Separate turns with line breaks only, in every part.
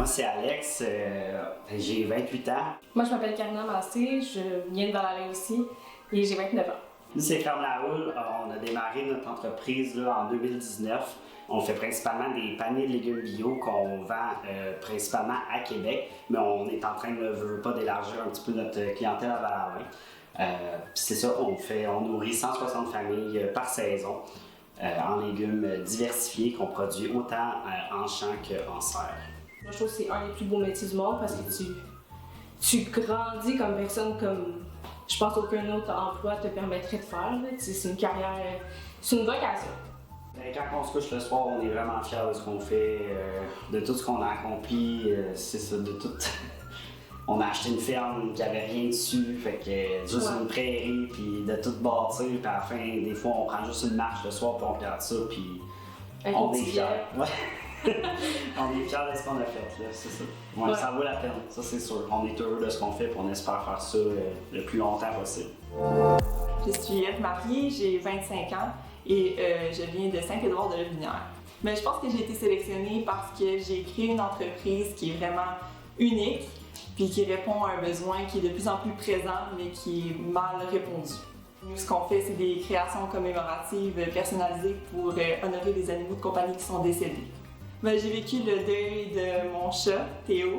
c'est Alex, j'ai 28 ans.
Moi, je m'appelle Karina Massé, je viens de Val-Alain aussi et j'ai 29 ans.
Nous, c'est Ferme la Houle. On a démarré notre entreprise là, en 2019. On fait principalement des paniers de légumes bio qu'on vend principalement à Québec, mais on est en train de pas d'élargir un petit peu notre clientèle à Val-Alain. Puis c'est ça, on nourrit 160 familles par saison en légumes diversifiés qu'on produit autant en champ qu'en serre.
Moi, je trouve que c'est un des plus beaux métiers du monde parce que tu grandis comme personne comme je pense aucun autre emploi te permettrait de faire. C'est une carrière, c'est une vocation.
Quand on se couche le soir, on est vraiment fiers de ce qu'on fait, de tout ce qu'on a accompli, c'est ça, de tout. On a acheté une ferme qui avait rien dessus, fait que juste une prairie, puis de tout bâtir, puis à la fin, des fois, on prend juste une marche le soir, puis on regarde ça, puis on est fiers. Ouais. On est fiers de ce qu'on a fait, là, c'est ça. Ouais, ça vaut la peine, ça c'est sûr. On est heureux de ce qu'on fait, puis on espère faire ça le plus longtemps possible.
Je suis Eve-Marie, j'ai 25 ans et je viens de Saint-Édouard-de-la-Vinière. Mais je pense que j'ai été sélectionnée parce que j'ai créé une entreprise qui est vraiment unique puis qui répond à un besoin qui est de plus en plus présent mais qui est mal répondu. Nous, ce qu'on fait, c'est des créations commémoratives personnalisées pour honorer les animaux de compagnie qui sont décédés. J'ai vécu le deuil de mon chat, Théo,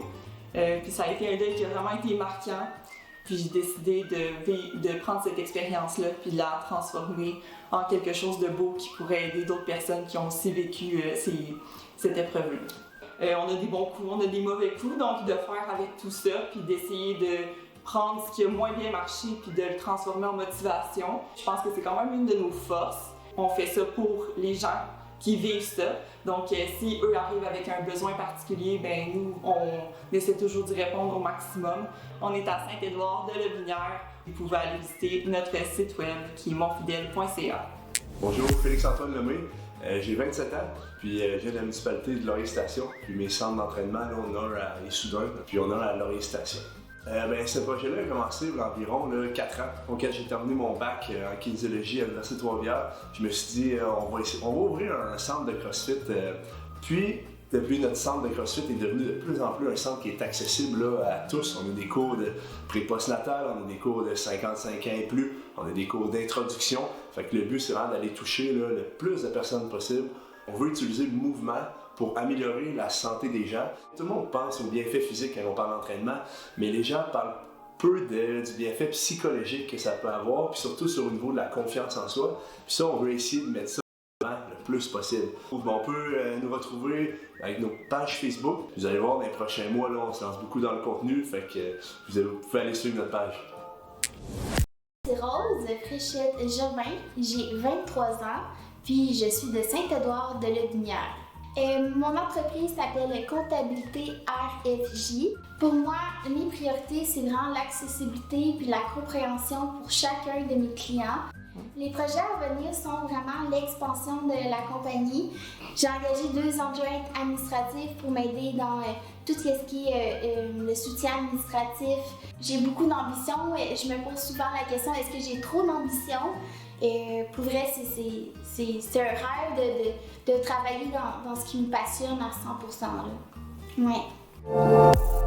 puis ça a été un deuil qui a vraiment été marquant. Puis j'ai décidé de prendre cette expérience-là puis de la transformer en quelque chose de beau qui pourrait aider d'autres personnes qui ont aussi vécu cette épreuve-là. On a des bons coups, on a des mauvais coups, donc de faire avec tout ça puis d'essayer de prendre ce qui a moins bien marché puis de le transformer en motivation. Je pense que c'est quand même une de nos forces. On fait ça pour les gens qui vivent ça. Donc, si eux arrivent avec un besoin particulier, ben nous, on essaie toujours d'y répondre au maximum. On est à Saint-Édouard-de-la-Vinière. Vous pouvez aller visiter notre site web qui est monfidèle.ca.
Bonjour, Félix-Antoine Lemay. J'ai 27 ans, puis je viens de la municipalité de Laurier-Station. Puis mes centres d'entraînement, là, on a à Les Soudains, puis on a à Laurier-Station. Ce projet-là a commencé il y a environ 4 ans, auquel j'ai terminé mon bac en kinésiologie à l'Université de Trois-Rivières. Je me suis dit, on va ouvrir un centre de CrossFit. Puis, depuis, notre centre de CrossFit est devenu de plus en plus un centre qui est accessible là, à tous. On a des cours de pré-postnatal, on a des cours de 55 ans et plus, on a des cours d'introduction. Fait que le but, c'est vraiment d'aller toucher là, le plus de personnes possible. On veut utiliser le mouvement pour améliorer la santé des gens. Tout le monde pense au bienfait physique quand on parle d'entraînement, mais les gens parlent peu du bienfait psychologique que ça peut avoir, puis surtout sur le niveau de la confiance en soi. Puis ça, on veut essayer de mettre ça le plus possible. On peut nous retrouver avec nos pages Facebook. Vous allez voir dans les prochains mois, là, on se lance beaucoup dans le contenu, fait que vous pouvez aller suivre notre page.
C'est Rose Fréchette Germain, j'ai 23 ans, puis je suis de Saint-Édouard-de-la-Vinière. Mon entreprise s'appelle Comptabilité RFJ. Pour moi, mes priorités, c'est vraiment l'accessibilité puis la compréhension pour chacun de mes clients. Les projets à venir sont vraiment l'expansion de la compagnie. J'ai engagé 2 adjointes administratives pour m'aider dans tout ce qui est le soutien administratif. J'ai beaucoup d'ambition et je me pose souvent la question, est-ce que j'ai trop d'ambition? Pour vrai, c'est un rêve de travailler dans ce qui me passionne à 100%. Là. Ouais.